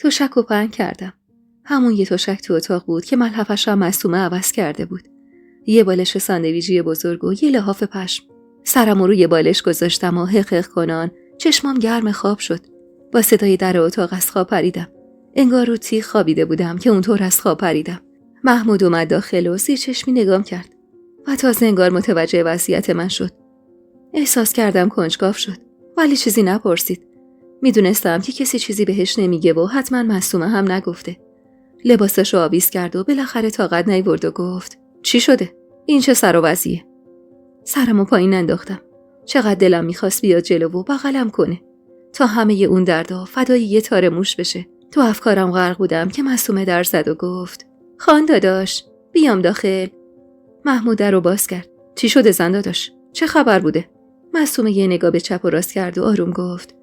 تشک و پهن کردم. همون یه تشک تو اتاق بود که ملحفش هم معصومه عوض کرده بود. یه بالش ساندویجی بزرگ و یه لحاف پشم. سرم روی بالش گذاشتم و حق کنان چشمام گرم خواب شد. با صدای در اتاق از خواب پریدم. انگار رو تیغ خوابیده بودم که اونطور از خواب پریدم. محمود اومد داخل و زیر چشمی نگام کرد و تازه انگار متوجه وضعیت من شد. احساس کردم کنجکاو شد ولی چیزی نپرسید. میدونستم که کسی چیزی بهش نمیگه و حتما معصومه هم نگفته. لباسشو آویز کرد و بالاخره طاقت نیورد و گفت چی شده؟ این چه سر و وضعیه؟ سرمو پایین انداختم. چقدر دلم میخواست بیاد جلو و بغلم کنه تا همه اون دردا فدای یه تار موش بشه. تو افکارم غرق بودم که معصومه در زد و گفت خان داداش بیام داخل. محمود در رو باز کرد. چی شده زن داداش؟ چه خبر بوده؟ معصومه یه نگاه به چپ و راست کرد و آروم گفت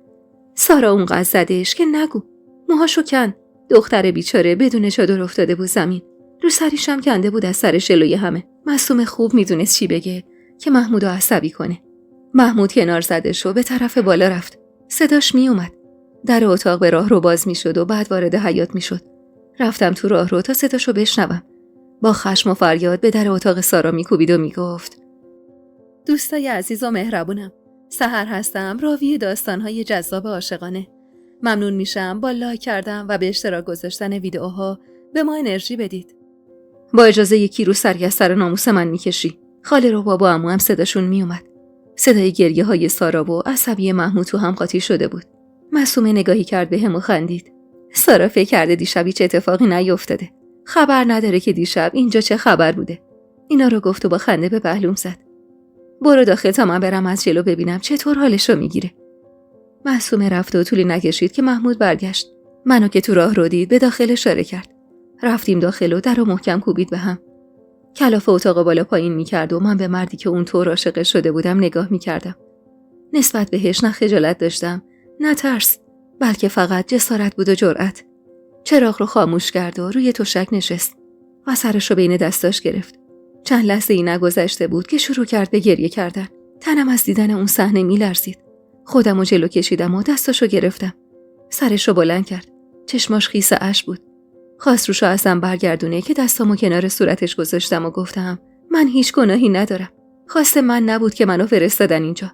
سارا اونقدر زدش که نگو. موهاشو کند. دختر بیچاره بدون چادر افتاده بود زمین. رو سریش هم کنده بود از سر شلوی همه. معصومه خوب میدونست چی بگه که محمودو عصبی کنه. محمود کنار زده شو به طرف بالا رفت. صداش می اومد. در اتاق به راه رو باز می شد و بعد وارد حیاط می شد. رفتم تو راه رو تا صداشو بشنوم. با خشم و فریاد به در اتاق سارا می کوبید و می گفت دوستای عزیز و مهربونم، سحر هستم، راوی داستان‌های جذاب عاشقانه. ممنون میشم با لایک کردن و به اشتراک گذاشتن ویدیوها به ما انرژی بدید. با اجازه یکی رو سری از سر ناموس من میکشی. خاله رو بابا عمو هم صداشون میومد. صدای گریه های سارا و عصبی محمود تو هم قاطی شده بود. معصومه نگاهی کرد بهم و خندید. سارا فکر کرده دیشب هیچ اتفاقی نیفتاده. خبر نداره که دیشب اینجا چه خبر بوده. اینا رو گفت و با خنده به پهلوم زد. برو داخل تا من برم از جلو ببینم چطور حالشو میگیره. معصومه رفت و طولی نکشید که محمود برگشت. منو که تو راه رو دید به داخل اشاره کرد. رفتیم داخل و در رو محکم کوبید به هم. کلاف اتاق بالا پایین میکرد و من به مردی که اون طور عاشق شده بودم نگاه میکردم. نسبت بهش نه خجالت داشتم نه ترس، بلکه فقط جسارت بود و جرأت. چراغ رو خاموش کرد و روی تشک نشست و سرشو بین دستاش گرفت. چند لحظه ای نگذشته بود که شروع کرد به گریه کردن. تنم از دیدن اون صحنه میلرزید. خودمو جلو کشیدم و دستاشو گرفتم. سرشو بلند کرد. چشماش خیس اشک بود. خواست روشو ازم برگردونه که دستامو کنار صورتش گذاشتم و گفتم من هیچ گناهی ندارم. خواست من نبود که منو فرستادن اینجا.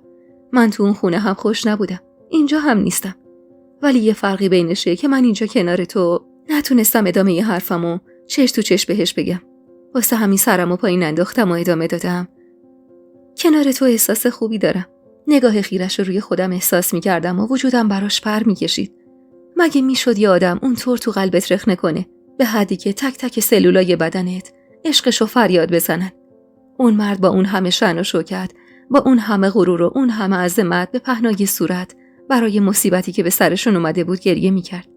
من تو اون خونه هم خوش نبودم. اینجا هم نیستم. ولی یه فرقی بینشه که من اینجا کنار تو نتونستم ادامه ی حرفمو چش تو چش بهش بگم. واسه همین سرمو پایین انداختم و ادامه دادم. کنار تو احساس خوبی دارم. نگاه خیرش رو روی خودم احساس می‌کردم و وجودم براش پر می‌کشید. مگه میشد یه آدم اونطور تو قلبت رخنه کنه به حدی که تک تک سلولای بدنت عشقشو فریاد بزنن؟ اون مرد با اون همه شأن و شوکت، با اون همه غرور و اون همه عظمت به پهنای صورت برای مصیبتی که به سرشون اومده بود گریه می‌کرد.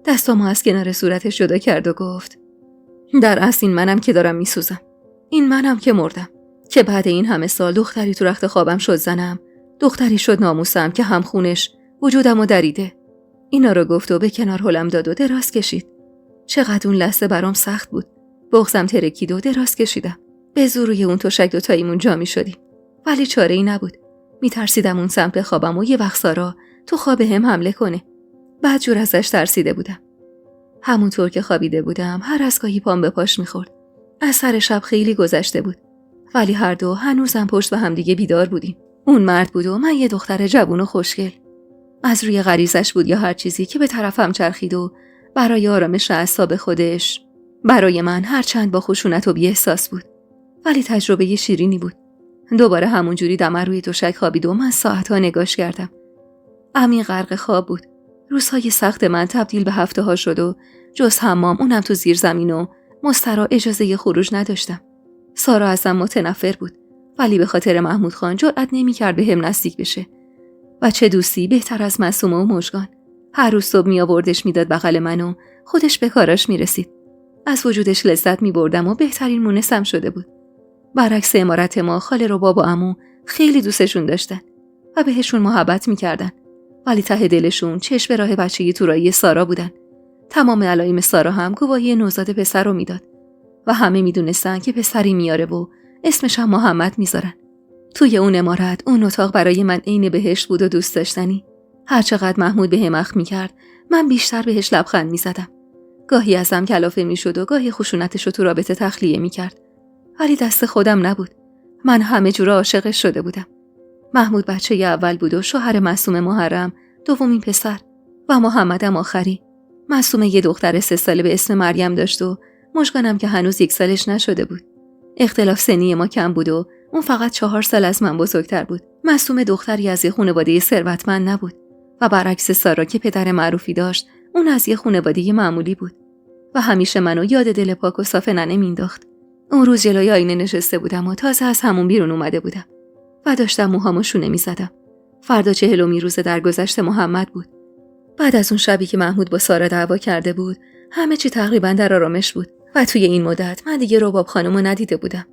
دستامو از کنار صورتش جدا کرد و گفت در اصل این منم که دارم میسوزم. این منم که مردم که بعد این همه سال دختری تو رخت خوابم شد زنم، دختری شد ناموسم که همخونش وجودمو دریده. اینا رو گفت و به کنار هلم داد و دراز کشید. چقدر اون لحظه برام سخت بود. بغضم ترکید و دراز کشیدم. به زور روی اون تشک دوتاییمون جا می شدیم. ولی چاره ای نبود. میترسیدم اون سمت خوابم و یه وقت سارا تو خواب هم حمله کنه. بعد جور ازش ترسیده بودم. همونطور که خوابیده بودم هر از گاهی پام به پاش میخورد. از سر شب خیلی گذشته بود. ولی هر دو هنوزم پشت به هم دیگه بیدار بودیم. اون مرد بود و من یه دختر جوون و خوشگل. از روی غریزش بود یا هر چیزی که به طرفم چرخید و برای آرامش اعصاب خودش برای من هر چند با خشونت و بی احساس بود. ولی تجربه شیرینی بود. دوباره همونجوری دمر روی تشک خوابید و من ساعتها نگاش کردم. عمیق غرق خواب بود. روزهای سخت من تبدیل به هفته ها شد و جز حمام اونم تو زیر زمین و مسترا اجازه خروج نداشتم. سارا ازم متنفر بود ولی به خاطر محمود خان جرئت نمی‌کرد بهم نزدیک بشه. و چه دوستی بهتر از معصومه و مژگان. هر روز صبح میآوردش میداد بغل من و خودش به کاراش میرسید. از وجودش لذت میبردم و بهترین مونسم شده بود. برعکس امارت ما خاله رو بابا عمو خیلی دوستشون داشتن و بهشون محبت میکردن. ولی ته دلشون چشم به راه بچگی تورایی سارا بودن. تمام علایم سارا هم گواهی نوزاد پسر رو میداد و همه میدونستن که پسری میاره و اسمش هم محمد میذارن. توی اون عمارت اون اتاق برای من عین بهشت بود و دوست داشتنی. هرچقدر محمود بهم اخم می‌کرد، من بیشتر بهش لبخند می‌زدم. گاهی ازم کلافه می‌شد و گاهی خشونتش رو تو رابطه تخلیه می‌کرد. ولی دست خودم نبود. من همه جوره عاشقش شده بودم. محمود بچه اول بود و شوهر معصوم محرم دومین پسر و محمدم آخری. معصومه یه دختر 3 ساله به اسم مریم داشت و مژگانم که هنوز 1 سالش نشده بود. اختلاف سنی ما کم بود و اون فقط 4 سال از من بزرگتر بود. معصومه دختری از یه خانواده ثروتمند نبود و برعکس سارا که پدر معروفی داشت، اون از یه خانواده معمولی بود و همیشه منو یاد دل پاک و صاف ننه مینداخت. اون روز جلوی آینه نشسته بودم و تازه از همون بیرون اومده بودم و داشتم موهامو شونه می‌زدم. فردا 40 روز درگذشت محمد بود. بعد از اون شبی که محمود با سارا دعوا کرده بود، همه چی تقریباً در آرامش بود و توی این مدت من دیگه رباب خانومو ندیده بودم.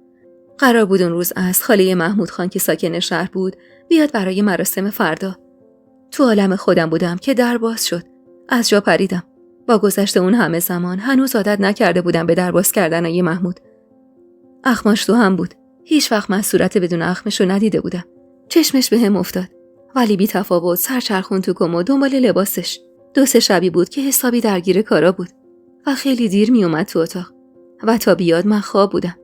قرار بود اون روز از خاله محمود خان که ساکن شهر بود بیاد برای مراسم فردا. تو عالم خودم بودم که در باز شد. از جا پریدم. با گذشت اون همه زمان هنوز عادت نکرده بودم به در باز کردنای محمود. اخماش تو هم بود. هیچ وقت من صورت بدون اخمشو ندیده بودم. چشمش بهم افتاد. ولی بی تفاوت سرچرخون تو کمد دنبال لباسش. 2-3 شبی بود که حسابی درگیر کارا بود و خیلی دیر می اومد تو اتاق و تا بیاد من خواب بودم.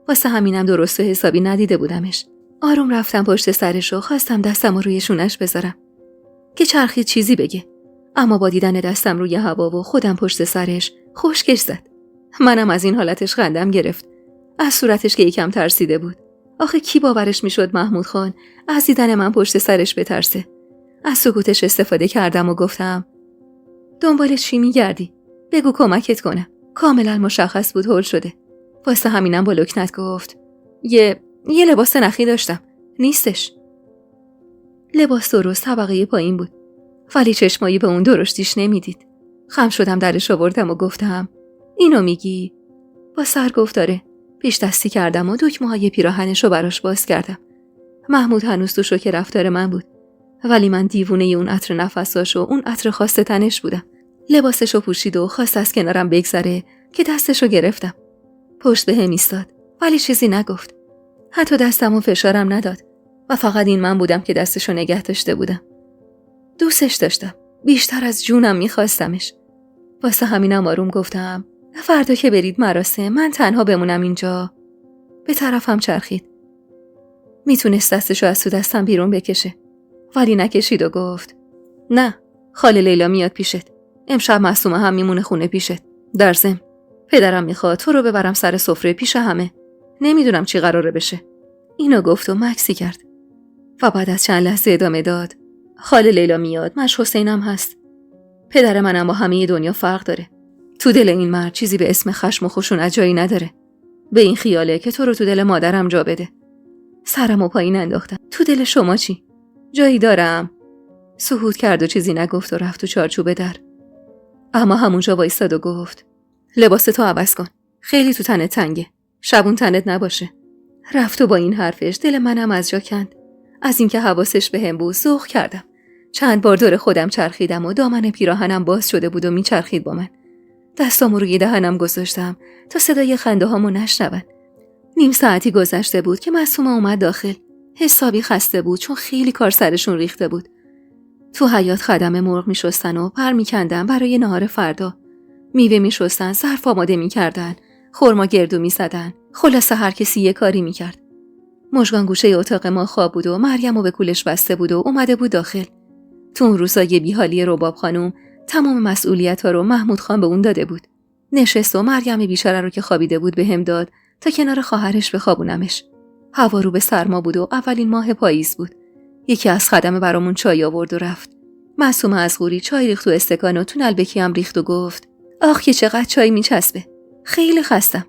واسه همینم درست و حسابی ندیده بودمش. آروم رفتم پشت سرش و خواستم دستم روی شونش بذارم که چرخید چیزی بگه، اما با دیدن دستم روی هوا و خودم پشت سرش خشکش زد. منم از این حالتش خندم گرفت. از صورتش که یکم ترسیده بود. آخه کی باورش میشد محمود خان از دیدن من پشت سرش بترسه؟ از سکوتش استفاده کردم و گفتم دنبال چی میگردی؟ بگو کمکت کنم. کاملا مشخص بود هول شده. واسه همینم با لکنت گفت یه لباس نخی داشتم. نیستش. لباس درست طبقه پایین بود ولی چشمایی به اون درشتیش نمیدید. خم شدم درش آوردم و گفتم اینو میگی؟ با سر گفت داره. پیش دستی کردم و دکمه‌های پیراهنش رو براش باز کردم. محمود هنوز تو شوک رفتار من بود ولی من دیوونه اون عطر نفساش و اون عطر خاص تنش بودم. لباسشو پوشید و خواست از کنارم بگذره که دستشو گرفتم. پشت به هم ایستاد ولی چیزی نگفت. حتی دستمو فشارم نداد و فقط این من بودم که دستشو نگه داشته بودم. دوستش داشتم. بیشتر از جونم میخواستمش. واسه همینم آروم گفتم فردا که برید مراسم من تنها بمونم اینجا. به طرفم چرخید. میتونست دستشو از تو دستم بیرون بکشه ولی نکشید و گفت نه، خاله لیلا میاد پیشت. امشب معصومه هم میمونه خونه پیشت. در ضمن پدرم میخواد تو رو ببرم سر سفره پیش همه. نمیدونم چی قراره بشه. اینو گفت و مکسی کرد و بعد از چند لحظه ادامه داد خاله لیلا میاد، مش حسینم هست. پدر منم با همه دنیا فرق داره. تو دل این مرد چیزی به اسم خشم و خشونت جایی نداره. به این خیاله که تو رو تو دل مادرم جا بده. سرمو پایین انداختم. تو دل شما چی؟ جایی دارم؟ سکوت کرد و چیزی نگفت و رفت تو چارچوب در. اما همونجا وایستاد و گفت لباس تو عوض کن. خیلی تو تنت تنگه. شبون تنت نباشه. رفت و با این حرفش دل منم از جا کند. از اینکه حواسش بهم بود ذوق کردم. چند بار دور خودم چرخیدم و دامن پیراهنم باز شده بود و میچرخید با من. دستامو روی دهنم گذاشتم تا صدای خنده هامو نشنون. 1/2 ساعتی گذشته بود که معصومه اومد داخل. حسابی خسته بود چون خیلی کار سرشون ریخته بود. تو حیاط خدم مرغ میشستن و پر میکندن برای نهار فردا. میوه میشستن، ظرف آماده میکردن، خرما گردو میزدن. خلاصه هر کسی یه کاری میکرد. مژگان گوشه اتاق ما خواب بود و مریم به کولش بسته بود و اومده بود داخل. تو اون روزای بیحالی رباب خانوم تمام مسئولیت‌ها رو محمود خان به اون داده بود. نشست و مریم بیچاره رو که خوابیده بود بهم داد تا کنار خواهرش بخوابونمش. هوا رو به سرما بود و اولین ماه پاییز بود. یکی از خدمه برامون چای آورد و رفت. معصومه از غوری چای ریخت تو استکان و تو نلبکی هم ریخت و گفت آخ که چقدر چای میچسبه. خیلی خستم.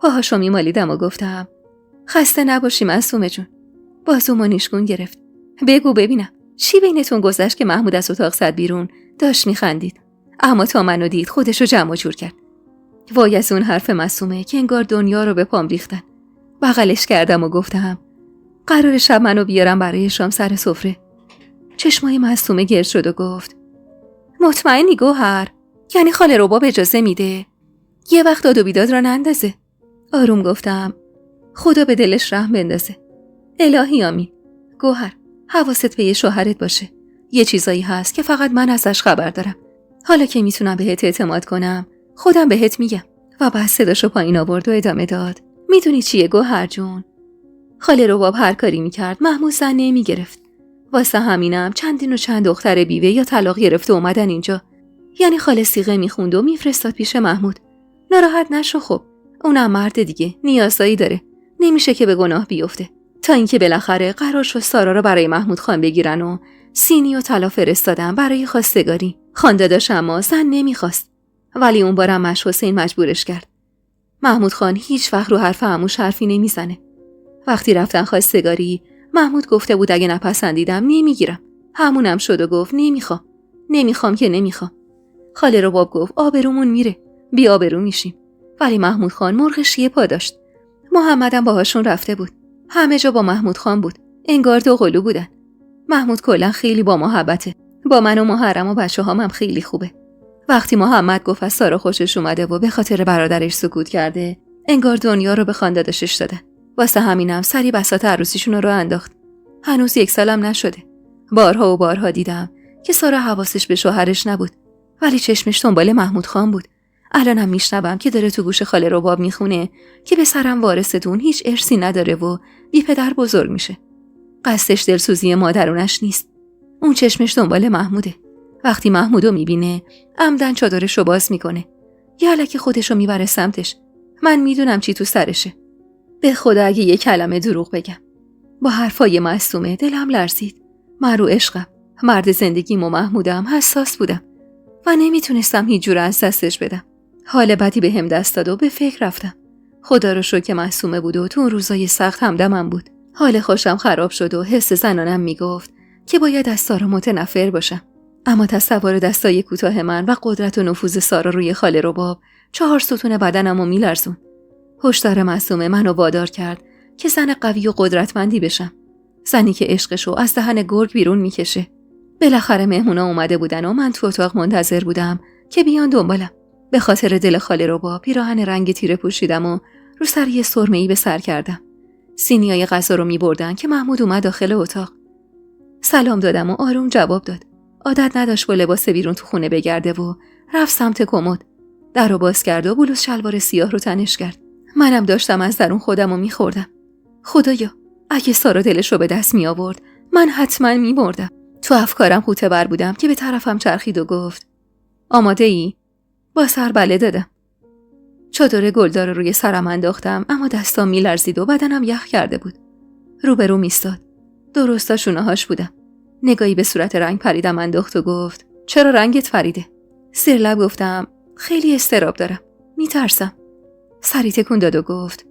پاهاشو میمالیدم و گفتم خسته نباشی معصومه جون. بازومو نیشگون گرفت. بگو ببینم چی بینتون گذشت که محمود از اتاق زد بیرون؟ داشت میخندید اما تا منو دید خودشو جمع جور کرد. وای از اون حرف معصومه که انگار دنیا رو به پام ریختن. بغلش کردم و گفتم قرار شب منو بیارم برای شام سر سفره. چشمای معصومه گرد شد و گفت مطمئنی گوهر؟ یعنی خاله رباب اجازه میده؟ یه وقت داد و بیداد را نندازه. آروم گفتم خدا به دلش رحم بندازه. الهی آمین. گوهر حواست به یه شوهرت باشه. یه چیزایی هست که فقط من ازش خبر دارم. حالا که میتونم بهت اعتماد کنم، خودم بهت میگم. و بعد صداشو پایین آورد و ادامه داد. میدونی چیه گوهر جون؟ خاله رباب هر کاری میکرد محمود زن نمیگرفت. واسه همینم چندین و چند دختر بیوه یا طلاق گرفته اومدن اینجا. یعنی خاله صیغه میخوند و میفرستاد پیش محمود. ناراحت نشو خب. اونم مرد دیگه، نیازایی داره. نمیشه که به گناه بیفته. تا اینکه بالاخره قرار شد سارا رو برای محمود خان بگیرن و سینی و طلا فرستادن برای خواستگاری. خانداداش اما زن نمیخواست. ولی اون بارم مش حسین مجبورش کرد. محمود خان هیچ وقت رو حرف عموش حرفی نمیزنه. وقتی رفتن خواستگاری، محمود گفته بود اگه نپسندیدم نمیگیرم. همونم شد و گفت نمیخوام که نمیخوام. خاله رباب گفت آبرومون میره، بی آبرو میشیم. ولی محمود خان مرغ شیه پا داشت. محمدم باهاشون رفته بود. همه جا با محمود خان بود. انگار دو قلو بودن. محمود کلا خیلی با محبته. با من و محرم و بچه‌هام هم خیلی خوبه. وقتی محمد گفت از سارا خوشش اومده و به خاطر برادرش سکوت کرده، انگار دنیا رو به خاندادشش داده. واسه همینم سری بساط عروسیشون رو انداخت. هنوز 1 سالم نشده. بارها و بارها دیدم که سارا حواسش به شوهرش نبود، ولی چشمش دنبال محمود خان بود. الانم میشنوم که داره تو گوش خاله رباب میخونه که به سرم وارثتون هیچ ارثی نداره و بی پدر بزرگ میشه. قصدش دلسوزی مادرونش نیست. اون چشمش دنبال محموده. وقتی محمودو میبینه عمدن چادرشو باز میکنه. یالک خودشو میبره سمتش. من میدونم چی تو سرشه. به خدا اگه یه کلمه دروغ بگم. با حرفای معصومه دلم لرزید. من رو عشقم، مرد زندگیم و محمودم حساس بودم و نمیتونستم هیچ جور از دستش بدم. حال بدی به هم دست داد و به فکر رفتم. خدا رو شکر که معصومه بود و تو اون روزای سخت همدمم بود. حال خوشم خراب شد و حس زنانم میگفت که باید از سارا متنفر باشم. اما تصور دستای کوتاه من و قدرت و نفوذ سارا روی خاله رباب 4 ستون بدنمو میلرزون. هشدار معصومه منو وادار کرد که زن قوی و قدرتمندی بشم. زنی که عشقشو از دهن گرگ بیرون میکشه. بالاخره مهمونا اومده بودن و من تو اتاق منتظر بودم که بیان دنبالم. به خاطر دل خاله رباب پیراهن رنگ تیره پوشیدم و رو سر یه سرمه‌ای به سر کردم. سینیای غذا رو میبردن که محمود اومد داخل اتاق. سلام دادم و آروم جواب داد. عادت نداشت با لباس بیرون تو خونه بگرده و رفت سمت کمد. در رو باز کرد و بلوز شلوار سیاه رو تنش کرد. منم داشتم از درون خودم رو میخوردم. خدایا اگه سارا دلش رو به دست می آورد من حتما میمردم. تو افکارم خوته بر بودم که به طرفم چرخید و گفت آماده ای؟ با سر بله دادم. چادر گلدار رو روی سرم انداختم اما دستام میلرزید و بدنم یخ کرده بود. روبرو میستاد. درستا شونه‌هاش بودم. نگاهی به صورت رنگ پریدم انداخت و گفت چرا رنگت پریده؟ زیر لب گفتم خیلی اضطراب دارم. میترسم. سری تکون داد و گفت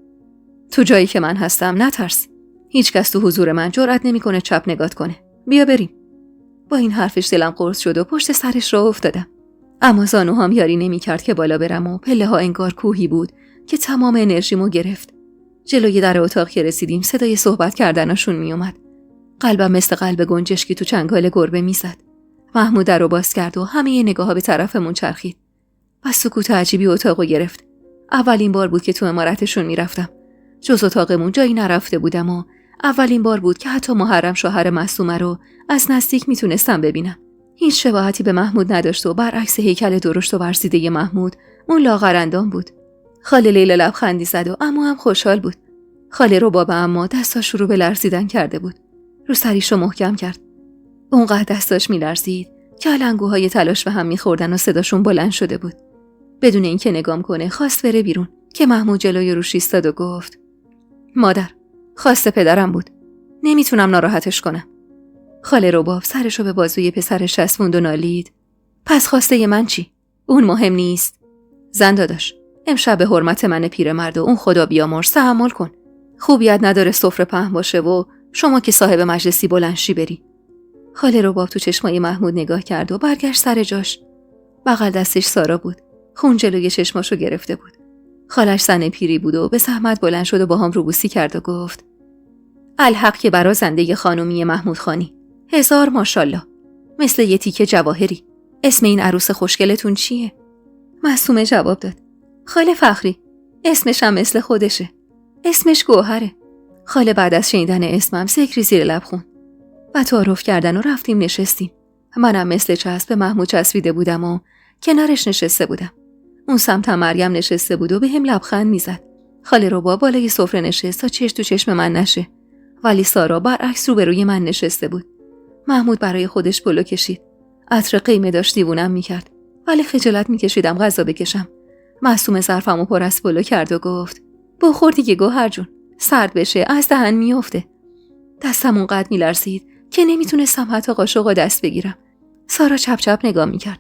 تو جایی که من هستم نترس. هیچ کس تو حضور من جرئت نمیکنه چپ نگات کنه. بیا بریم. با این حرفش دلم قرص شد و پشت سرش راه افتادم. اما زانوهام یاری نمیکرد که بالا برم و پله ها انگار کوهی بود که تمام انرژیمو گرفت. جلوی در اتاق که رسیدیم صدای صحبت کردناشون میومد. قلبم مثل قلب گنجشکی تو چنگال گربه میزد. محمود در رو باز کرد و همه نگاه‌ها به طرفمون چرخید. و سکوت عجیبی اتاقو گرفت. اولین بار بود که تو عمارتشون میرفتم. جز اتاقمون جایی نرفته بودم و اولین بار بود که حتی محرم شوهر معصومه رو از نزدیک میتونستم ببینم. هیچ شباهتی به محمود نداشت و برعکس هیکل درشت و ورزیده محمود اون لاغرندام بود. خاله لیلا لبخندی زد و عمو هم خوشحال بود. خاله رباب اما دستاش رو به لرزیدن کرده بود. رو سریشو محکم کرد. اونقدر دستاش میلرزید که علنگوهای تلاش به هم میخوردن و صداشون بلند شده بود. بدون اینکه نگام کنه خواست بره بیرون که محمود جلوی روش ایستاد و گفت مادر، خواست پدرم بود. نمیتونم ناراحتش کنم. خاله رباب سرشو به بازوی پسرش چسبوند و نالید پس خواسته من چی؟ اون مهم نیست. زن داداش، امشب به حرمت من پیرمرد و اون خدا بیامرز تحمل کن. خوبیت نداره سفره پهن باشه و شما که صاحب مجلسی بلندشی بری. خاله رباب تو چشمای محمود نگاه کرد و برگشت سر جاش. بغل دستش سارا بود. خون جلوی چشماشو گرفته بود. خالش زن پیری بود و به زحمت بلند شد و با هم روبوسی کرد و گفت الحق که برا زنده خانومی محمود خانی. 1000 ماشالله. مثل یه تیکه جواهری. اسم این عروس خوشگلتون چیه؟ معصومه جواب داد خاله فخری. اسمش هم مثل خودشه. اسمش گوهره. خاله بعد از شنیدن اسمم سکری زیر لب خوند و تعارف کردن و رفتیم نشستیم. منم مثل چسب به محمود چسبیده بودم و کنارش نشسته بودم. اون سمت مریم نشسته بود و به هم لبخند میزد. خاله رباب بالای سفره نشست تا چشم تو چشم من نشه. ولی سارا برعکس روبروی من نشسته بود. محمود برای خودش پلو کشید. عطر قیمه داشت دیوونم میکرد. ولی خجالت میکشیدم غذا بکشم. معصومه ظرفمو پر از پلو کرد و گفت: بخور دیگه گوهر جون. سرد بشه از دهن میافته. دستم اونقدر میلرزید که نمیتونستم حتی قاشقو دست بگیرم. سارا چپ چپ نگاه میکرد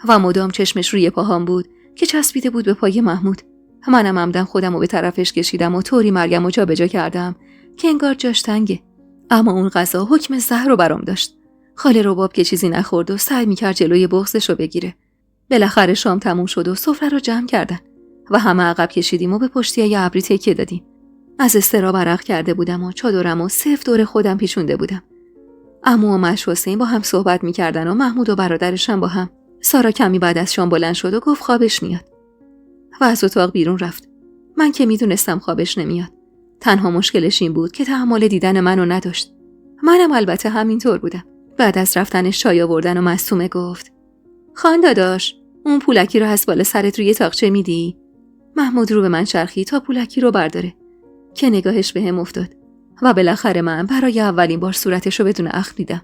و مدام چشمش روی پاهام بود که چسبیده بود به پای محمود. منم عمدن خودمو به طرفش کشیدم و طوری مریم رو جابجا کردم که انگار جاش تنگه. اما اون غذا حکم زهر رو برام داشت. خاله رباب که چیزی نخورد و سعی میکرد جلوی بغضش رو بگیره. بالاخره شام تموم شد و سفره رو جمع کردن و همه عقب کشیدیم و به پشتی ابری تکیه دادیم. از اضطراب عرق کرده بودم و چادرمو صرف دور خودم پیچونده بودم. عمو و مش حسین با هم صحبت میکردن و محمود و برادرش هم با هم. سارا کمی بعد از شام بلند شد و گفت خوابش میاد و از اتاق بیرون رفت. من که میدونستم خوابش نمیاد. تنها مشکلش این بود که تحمل دیدن منو نداشت. منم البته همینطور بودم. بعد از رفتنش چای آوردن و معصومه گفت: خان داداش، اون پولکی رو از بالا سرت روی تاقچه میدی؟ محمود رو به من چرخید تا پولکی رو برداره که نگاهش بهم افتاد و بالاخره من برای اولین بار صورتش رو بدون اخم دیدم.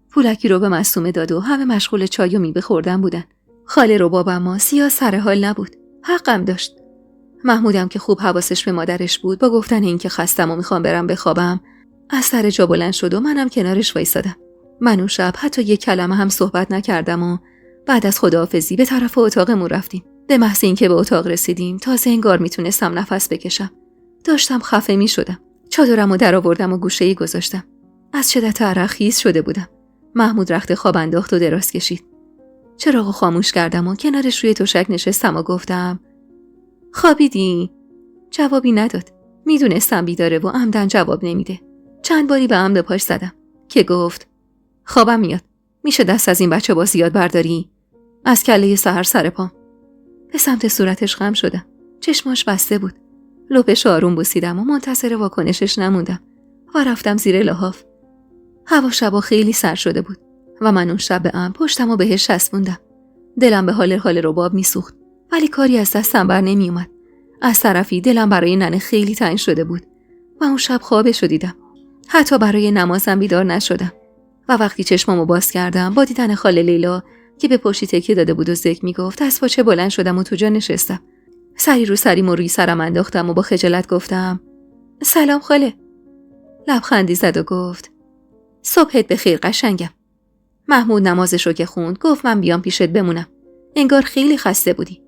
پولکی رو به معصومه داد و همه مشغول چای و میوه خوردن بودن. خاله رباب اما سیاه سر حال نبود. حقم داشت. محمودم که خوب حواسش به مادرش بود با گفتن اینکه خستم و میخوام برم بخوابم از سر جا بلند شد و منم کنارش وایسادم. من اون شب حتی یک کلمه هم صحبت نکردم و بعد از خداحافظی به طرف اتاقمون رفتیم. به محض اینکه به اتاق رسیدیم تازه انگار میتونستم نفس بکشم. داشتم خفه میشدم. چادرمو درآوردم و گوشه‌ای گذاشتم. از شدت عرق خیس شده بودم. محمود رخت خواب انداخت و دراز کشید. چراغو خاموش کردم و کنارش روی تشک نشستم و گفتم: خوابیدی؟ جوابی نداد. میدونستم بیداره و عمدن جواب نمیده. چند باری به عمد پاش زدم که گفت: خوابم میاد. میشه دست از این بچه با زیاد برداری؟ از کله سحر سر پام. به سمت صورتش خم شدم. چشماش بسته بود. لپش آروم بوسیدم و منتظر واکنشش نموندم و رفتم زیر لحاف. هوا شبا خیلی سر شده بود و من اون شب به عمد پشتمو بهش چسبوندم. دلم به حال رباب میسوخت ولی کاری از دستم بر نمی اومد. از طرفی دلم برای ننه خیلی تنگ شده بود و اون شب خوابشو دیدم. حتی برای نمازم بیدار نشدم و وقتی چشمامو باز کردم با دیدن خاله لیلا که به پشتی تکیه داده بود و ذکر میگفت از پاچه بلند شدم و تو جا نشستم. سری رو سری روی سرم انداختم و با خجالت گفتم: سلام خاله. لبخندی زد و گفت: صبحت بخیر قشنگم. محمود نمازش رو که خوند گفت من بیام پیشت بمونم. انگار خیلی خسته بودی.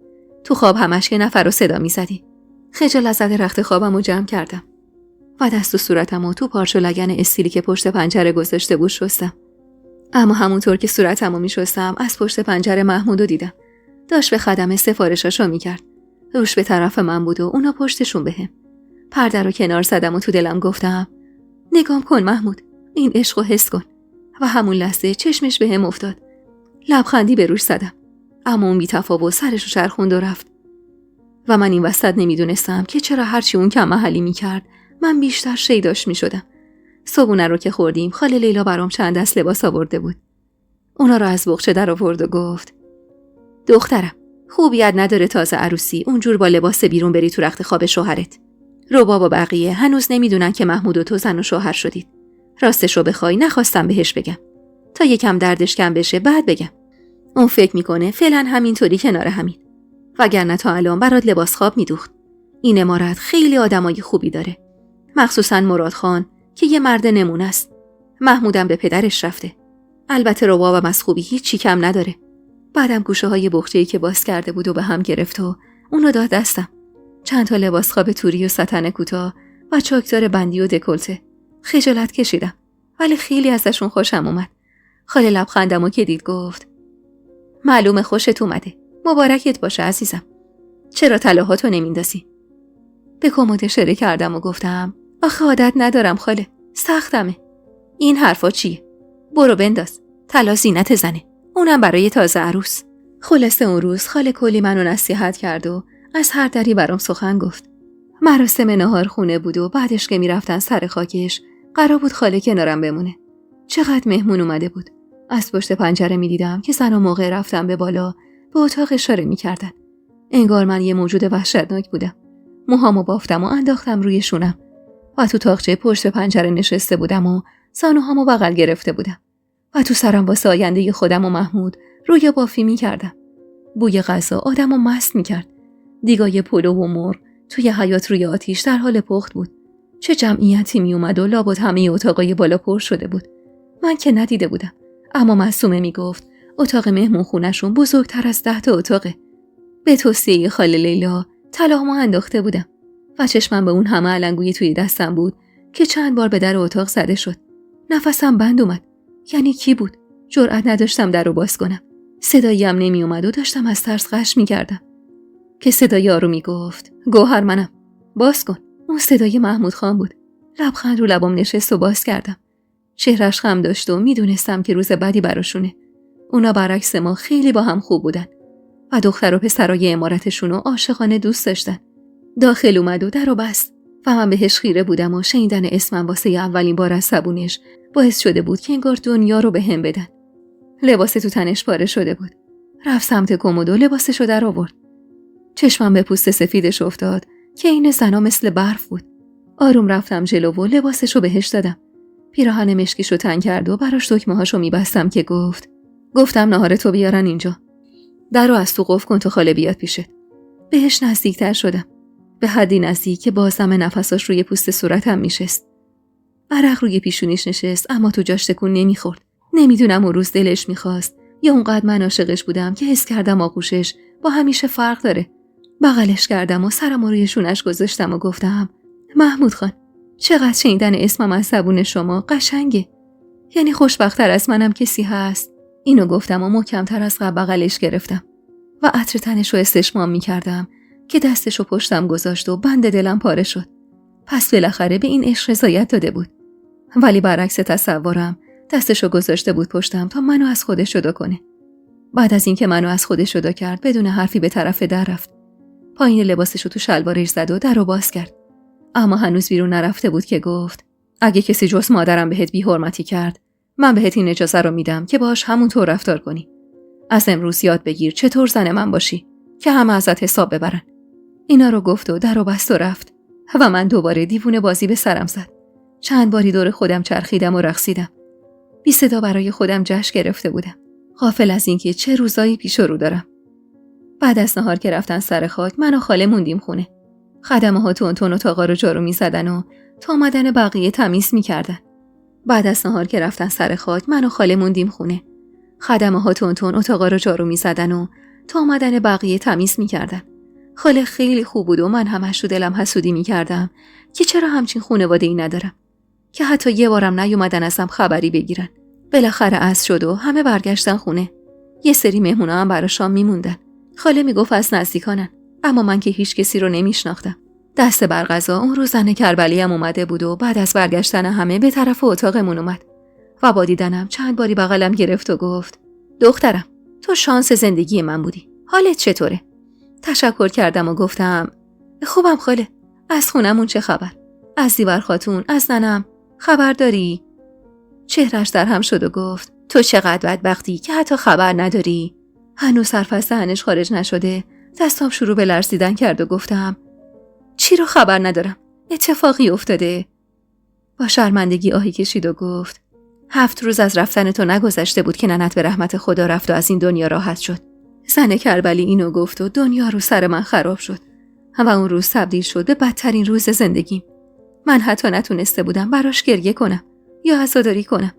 تو خواب همش یه نفر رو صدا میزدی. خجالت زده رخت خوابم رو جمع کردم و دست و صورتم رو تو پارچ و لگن استیلی که پشت پنجره گذاشته بود شستم. اما همونطور که صورتم رو میشستم از پشت پنجره محمود رو دیدم. داشت به خدمه سفارشاشو میکرد. روش به طرف من بود و اونا پشتشون بهم. پرده رو کنار زدم و تو دلم گفتم: نگام کن محمود، این عشق رو حس کن. و همون لحظه چشمش بهم افتاد. لبخندی به روش زدم. اما اون بی‌تفاوت سرش رو چرخوند و رفت. و من این وسط نمیدونستم که چرا هرچی اون کم محلی میکرد من بیشتر شیداش میشدم. صبحونه رو که خوردیم خاله لیلا برام چند دست لباس آورده بود. اونا رو از بغچه در آورد و گفت: دخترم خوبیت نداره تازه عروسی اونجور با لباس بیرون بری تو رخت خواب شوهرت. رباب و بقیه هنوز نمیدونن که محمود و تو زن و شوهر شدید. راستش رو بخوای نخواستم بهش بگم تا یکم دردش کم بشه بعد بگم. اون فکر میکنه فعلا همینطوری کنار همین، وگرنه تا الان برات لباس خواب میدوخت. این امارت خیلی آدمای خوبی داره، مخصوصا مراد خان که یه مرد نمونه است. محمودم به پدرش رفته. البته ربابم از خوبی هیچی کم نداره. بعدم گوشه های بخچه‌ای که باز کرده بود و به هم گرفت و اونو داد دستم. چند تا لباس خواب توری و ستن کوتاه و چاکدار بندی و دکولته. خجالت کشیدم ولی خیلی ازشون خوشم اومد. خاله لبخندمو که دید گفت: معلومه خوشت اومده. مبارکت باشه عزیزم. چرا طلاهاتو نمیندازی؟ به کمد اشاره کردم و گفتم: آخه عادت ندارم خاله، سختمه. این حرفا چیه؟ برو بنداز. طلا زینت زنه، اونم برای تازه عروس. خلاصه اون روز خاله کلی منو نصیحت کرد و از هر دری برام سخن گفت. مراسم نهار خونه بود و بعدش که میرفتن سر خاکش قرار بود خاله کنارم بمونه. چقدر مهمون اومده بود. از پشت پنجره می‌دیدم که زن و موقع رفتن به بالا به اتاق اشاره می‌کردن. انگار من یه موجود وحشتناک بودم. موهامو بافتم و انداختم روی شونم و تو تاقچه پشت پنجره نشسته بودم و زانوهامو بغل گرفته بودم و تو سرم واسه آینده خودم و محمود روی بافی می‌کردم. بوی غذا آدمو مست می‌کرد. دیگای پلو و مرغ توی حیاط روی آتیش در حال پخت بود. چه جمعیتی میومد و لابد همه اتاقای بالا پر شده بود. من که ندیده بودم، اما معصومه میگفت اتاق مهمون خونشون بزرگتر از 10 تا اتاقه. به توصیه خاله لیلا طلاهامو انداخته بودم و چشمم به اون همه علنگوی توی دستم بود که چند بار به در اتاق زده شد. نفسم بند اومد. یعنی کی بود؟ جرئت نداشتم در رو باز کنم. صدایی هم نمی اومد و داشتم از ترس غش می‌کردم که صدای آرومی گفت گوهر منم، باز کن. اون صدای محمود خان بود. لبخند رو لبام نشست و باز کردم. چهرش خم داشت و میدونستم که روز بدی براشونه. اونا برعکس ما خیلی با هم خوب بودن و دختر و پسرای عمارتشونو عاشقانه دوست داشتن. داخل اومد و در رو بست و من بهش خیره بودم و شنیدن اسمم واسه اولین بار از زبونش باعث شده بود که انگار دنیا رو بهم بدن. لباس تو تنش پاره شده بود. رفت سمت کمد و لباسشو در آورد. چشمم به پوست سفیدش افتاد که این زنا مثل برف بود. آروم رفتم جلو و لباسشو بهش دادم. پیراهن مشکیشو تنگ کرد و براش دکمه‌هاشو میبستم که گفتم ناهار تو بیارن اینجا. درو از تو قفل کن تا خاله بیاد پیشت. بهش نزدیکتر شدم. به حدی نزدیک که بازدم نفساش روی پوست صورتم میشست. عرق روی پیشونیش نشست اما تو جاش تکون نمیخورد. نمیدونم اون روز دلش میخواست یا اونقدر من عاشقش بودم که حس کردم آغوشش با همیشه فرق داره. بغلش کردم و سرم روی شونش گذاشتم و گفتم محمود خان، چقدر شنیدن اسمم از زبون شما قشنگه. یعنی خوشبخت‌تر از منم کسی هست. اینو گفتم و محکم‌تر از قبل بغلش گرفتم و عطر تنش رو استشمام می‌کردم که دستشو پشتم گذاشت و بند دلم پاره شد. پس بالاخره به این عشق رضایت داده بود. ولی برعکس تصورم دستشو گذاشته بود پشتم تا منو از خودش جدا کنه. بعد از اینکه منو از خودش جدا کرد بدون حرفی به طرف در رفت. پایین لباسشو تو شلوارش زد و درو باز کرد. اما هنوز بیرون نرفته بود که گفت اگه کسی جز مادرم بهت بی‌حرمتی کرد، من بهت این اجازه رو میدم که باهاش همونطور رفتار کنی. از امروز یاد بگیر چطور زن من باشی که همه ازت حساب ببرن. اینا رو گفت و درو بست و رفت و من دوباره دیوونه بازی به سرم زد. چند باری دور خودم چرخیدم و رقصیدم. بی صدا برای خودم جشن گرفته بودم، غافل از اینکه چه روزایی پیش رو دارم. بعد از نهار که رفتن سر خاک، من و خاله موندیم خونه. خدمه‌ها تون اتاقا رو جارو می‌زدن و تا اومدن بقیه تمیز می‌کردن. بعد از نهار که رفتن سر خاک، من و خاله موندیم خونه. خدمه‌ها تون اتاقا رو جارو می‌زدن و تا اومدن بقیه تمیز می‌کردن. خاله خیلی خوب بود و من همش تو دلم حسودی می‌کردم که چرا همچین خانواده‌ای ندارم که حتی یه بارم نیومدن ازم خبری بگیرن. بالاخره عصر شد و همه برگشتن خونه. یه سری مهمونا هم برای شام میموندن. خاله میگفت از نزدیکانن، اما من که هیچ کسی رو نمیشناختم. دست بر قضا اون روز زن کربلی هم اومده بود و بعد از برگشتن همه به طرف اتاقمون اومد و با دیدنم چند باری بغلم گرفت و گفت دخترم، تو شانس زندگی من بودی. حالت چطوره؟ تشکر کردم و گفتم خوبم خاله. از خونمون چه خبر؟ از زیور خاتون، از ننم خبر داری؟ چهرش در هم شد و گفت تو چقدر بدبختی که حتی خبر نداری. هنوز حرف از دهنش خارج نشده دستام شروع به لرزیدن کرد و گفتم چی رو خبر ندارم؟ اتفاقی افتاده. با شرمندگی آهی کشید و گفت 7 روز از رفتن تو نگذشته بود که ننت به رحمت خدا رفت و از این دنیا راحت شد. زن کربلی اینو گفت و دنیا رو سر من خراب شد و اون روز تبدیل شد به بدترین روز زندگیم. من حتی نتونسته بودم براش گریه کنم یا عزاداری کنم.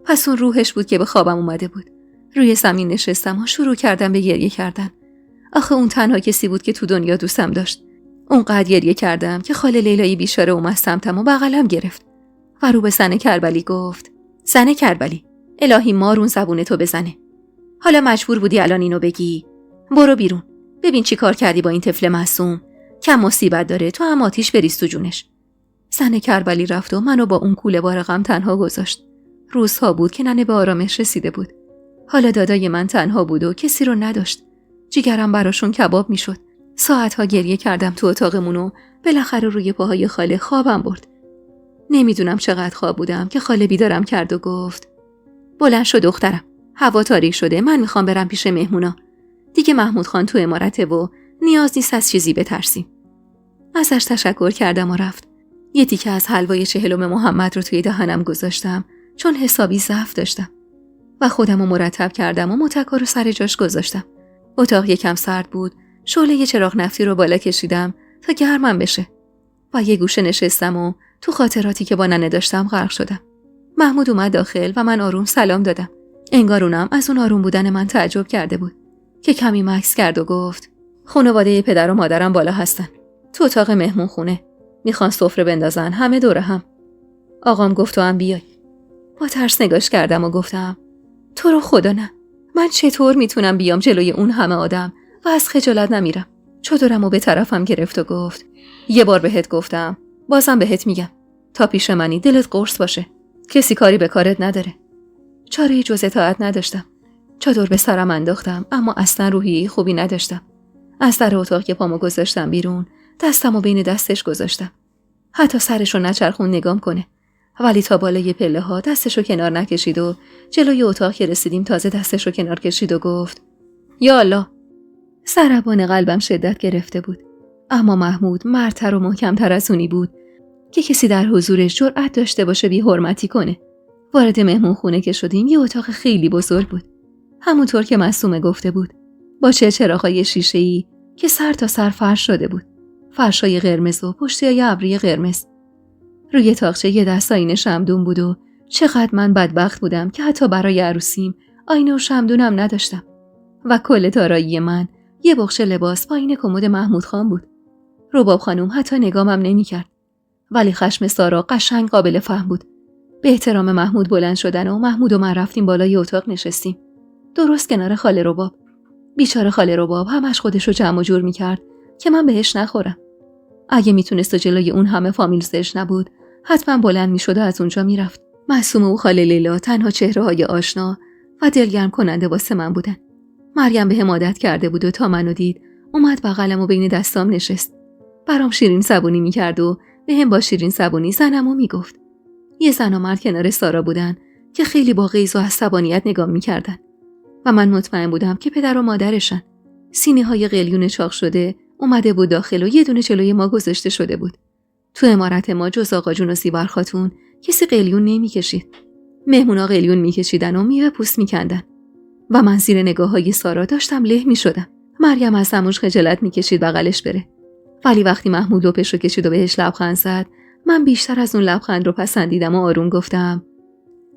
پس اون روحش بود که به خوابم اومده بود. روی زمین نشستم و شروع کردم به گریه کردن. آخه اون تنها کسی بود که تو دنیا دوستم داشت. اونقدر گریه کردم که خاله لیلایی بیچاره اومد سمتم و بغلم گرفت و رو به زن کربلی گفت زن کربلی، الهی مارون زبون تو بزنه. حالا مجبور بودی الان اینو بگی؟ برو بیرون، ببین چی کار کردی با این طفل معصوم. کم مصیبت داره، تو هم آتیش بریز تو جونش. زن کربلی رفت و منو با اون کوله بار غم تنها گذاشت. روزها بود که ننه به آرامش رسیده بود. حالا دادای من تنها بود و کسی رو نداشت. جیگرم براشون کباب میشد. ساعتها گریه کردم تو اتاقمون و بالاخره روی پاهای خاله خوابم برد. نمیدونم چقدر خواب بودم که خاله بیدارم کرد و گفت بلند شو دخترم، هوا تاریک شده، من میخوام برم پیش مهمونا. دیگه محمود خان تو عمارته و نیاز نیست از چیزی بترسیم. ازش تشکر کردم و رفت. یه تیکه از حلوای 40 محمد رو توی دهنم گذاشتم چون حسابی ضعف داشتم و خودم رو مرتب کردم و متکا رو سر جاش گذاشتم. اتاق یکم سرد بود. شعله چراغ نفتی رو بالا کشیدم تا گرمم بشه و یه گوشه نشستم و تو خاطراتی که با ننه داشتم غرق شدم. محمود اومد داخل و من آروم سلام دادم. انگار اونم از اون آروم بودن من تعجب کرده بود که کمی مکث کرد و گفت خانواده پدر و مادرم بالا هستن. تو اتاق مهمون خونه. میخوان سفره بندازن همه دوره هم. آقام گفت تو هم بیای. با ترس نگاش کردم و گفتم تو رو خدا نه. من چطور میتونم بیام جلوی اون همه آدم و از خجالت نمیرم. چادرمو به طرفم گرفت و گفت یه بار بهت گفتم، بازم بهت میگم، تا پیش منی دلت قرص باشه. کسی کاری به کارت نداره. چاره جز اطاعت نداشتم. چادر به سرم انداختم اما اصلا روحیه خوبی نداشتم. از در اتاق که پامو گذاشتم بیرون، دستمو بین دستش گذاشتم. حتی سرشو نچرخون نگام کنه. ولی تا بالای پله ها دستشو کنار نکشید و جلوی اتاق که رسیدیم تازه دستشو کنار کشید و گفت یا الله. ضربان قلبم شدت گرفته بود. اما محمود مردتر و محکمتر از اونی بود که کسی در حضورش جرأت داشته باشه بی حرمتی کنه. وارد مهمون خونه که شدیم یه اتاق خیلی بزرگ بود. همونطور که معصومه گفته بود. با چراغ‌های شیشه‌ای که سر تا سر فرش شده بود. فرشای قرمز و پشتی‌های ابری قرمز. روی تاقچه یه دست آینه شمدون بود و چقدر من بدبخت بودم که حتی برای عروسیم آینه و شمدونم نداشتم. و کل دارایی من یه بخش لباس پایین کمد محمود خان بود. رباب خانم حتی نگامم نمی‌کرد. ولی خشم سارا قشنگ قابل فهم بود. به احترام محمود بلند شدن و محمود و من رفتیم بالای اتاق نشستیم. درست کنار خاله رباب. بیچاره خاله رباب همش خودشو جمع و جور می‌کرد که من بهش نخورم. اگه میتونست جلوی اون همه فامیل زش نبود، حتما بلند میشد و از اونجا میرفت. معصومه و خاله لیلا تنها چهره‌های آشنا و دلگرم کننده واسه من بودن. مریم بهم عادت کرده بود و تا منو دید، اومد بغلم و بین دستام نشست. برام شیرین صبونی میکرد و بهم با شیرین صبونی زنمو میگفت. یه زن و مرد کنار سارا بودن که خیلی با غیظ و عصبانیت نگام میکردن. و من مطمئن بودم که پدر و مادرشن. سینه‌های قلیون چاق شده اومده بود داخل و یه دونه جلوی ما گذاشته شده بود. تو عمارت ما جز آقا جون و زیبر خاتون کسی قلیون نمیکشید. مهمونا قلیون میکشیدن و میوه پوست میکندن. و من زیر نگاه‌های سارا داشتم له میشدم. مریم از عموش خجالت میکشید بغلش بره. ولی وقتی محمود لپشو کشید و بهش لبخند زد، من بیشتر از اون لبخند رو پسندیدم و آروم گفتم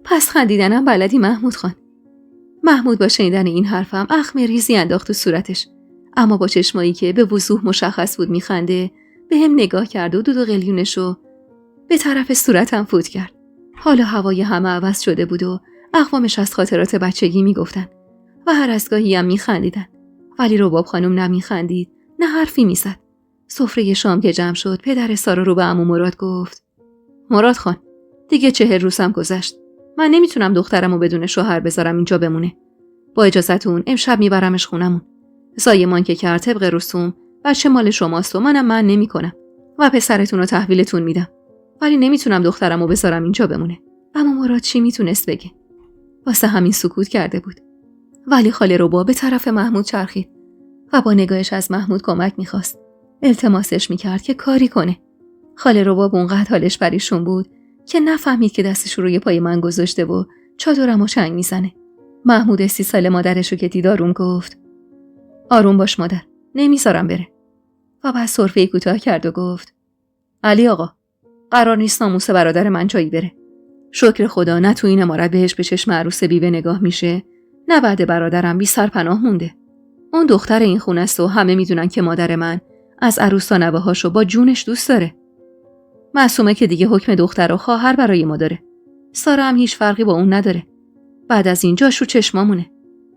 پس خندیدنم بلدی محمود خان. محمود با شنیدن این حرفم اخم ریزی انداخت تو صورتش، اما با چشمایی که به وضوح مشخص بود میخنده به هم نگاه کرد و دود قلیونشو به طرف صورتم فوت کرد. حالا هوای همه عوض شده بود و اقوامش از خاطرات بچگی میگفتن و هر از گاهی هم میخندیدن. ولی رباب خانم نمیخندید، نه حرفی میزد. سفره شام که جمع شد، پدر سارا رو به عمو مراد گفت مراد خان، دیگه 40 روزم گذشت. من نمیتونم دخترمو بدون شوهر بذارم اینجا بمونه. با اجازهتون امشب میبرمش خونمون. زایمان که کرد طبق رسوم بچه مال شماست و منم من نمیکنم و پسرتون رو تحویلتون میدم. ولی نمیتونم دخترمو بذارم اینجا بمونه. اما مراد چی میتونست بگه؟ واسه همین سکوت کرده بود. ولی خاله رباب به طرف محمود چرخید و با نگاهش از محمود کمک میخواست. التماسش میکرد که کاری کنه. خاله رباب اونقدر حالش پریشون بود که نفهمید که دستش روی پای من گذاشته و چادرمو چنگ میزنه. محمود 30 ساله مادرشو که دید آروم گفت آروم باش مادر، نمیذارم بره. و بعد سرفه کوتاه کرد و گفت علی آقا، قرار نیست ناموس برادر من جایی بره. شکر خدا نه تو این عمارت بهش به چشم عروس بیوه نگاه میشه، نه بعد برادرم بی سرپناه مونده. اون دختر این خونه است و همه میدونن که مادر من از عروس تا نوه‌هاشو با جونش دوست داره. معصومه که دیگه حکم دختر و خواهر برای ما داره. سارا هم هیچ فرقی با اون نداره. بعد از اینجاش رو چشمامونه.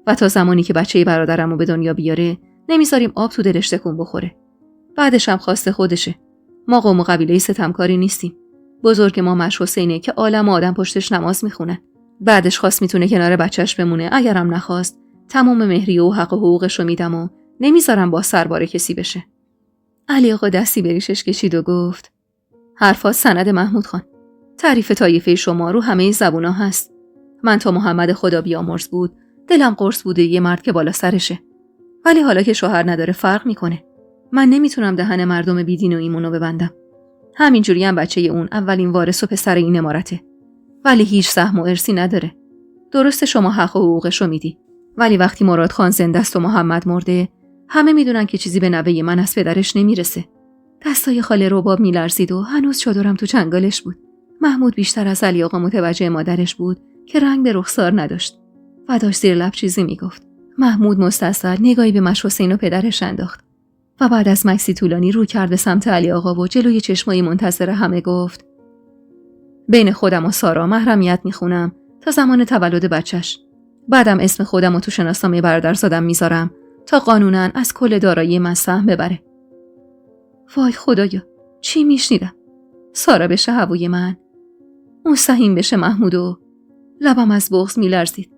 و تا زمانی که بچه برادرمو به دنیا بیاره نمیذاریم آب تو دلش تکون بخوره. بعدش هم خواست خودشه. ما قوم و قبیله ستمکاری نیستیم. بزرگ ما مش حسینه که عالم آدم پشتش نماز میخونن. بعدش خواست میتونه کنار بچهش بمونه، اگرم نخواست تمام مهریه و حق و حقوقشو میدم و نمیذارم با سربار کسی بشه. علی آقا دستی بریشش کشید و گفت حرفات سند محمود خان. تعریف طایفه شما رو همه زبونا هست. من تا محمد خدا بیامرز بود دلم قرص بوده یه مرد که بالا سرشه. ولی حالا که شوهر نداره فرق میکنه. من نمیتونم دهن مردم بیدین و ایمونو ببندم. همینجوری هم بچه اون اولین وارث و پسر این امارته. ولی هیچ سهم و ارثی نداره. درسته شما حق و حقوقشو میدی. ولی وقتی مراد خان زنده است و محمد مرده، همه میدونن که چیزی به نوه من از پدرش نمیرسه. دستای خاله رباب میلرزید و هنوز چادرم تو چنگالش بود. محمود بیشتر از علی آقا متوجه مادرش بود که رنگ به رخسار نداشت و داشت زیر لب چیزی میگفت. محمود مستصل نگاهی به مش حسین و پدرش انداخت و بعد از مکسی طولانی رو کرد به سمت علی آقا و جلوی چشمای منتظر همه گفت: بین خودم و سارا محرمیت میخونم تا زمان تولد بچهش. بعدم اسم خودم رو تو شناسنامه برادرزادم میذارم تا قانوناً از کل دارایی من سهم ببره. وای خدایا، چی میشنیدم؟ سارا بشه هوای من، اون سهیم بشه محمودو. لبم از بغض میلرزید.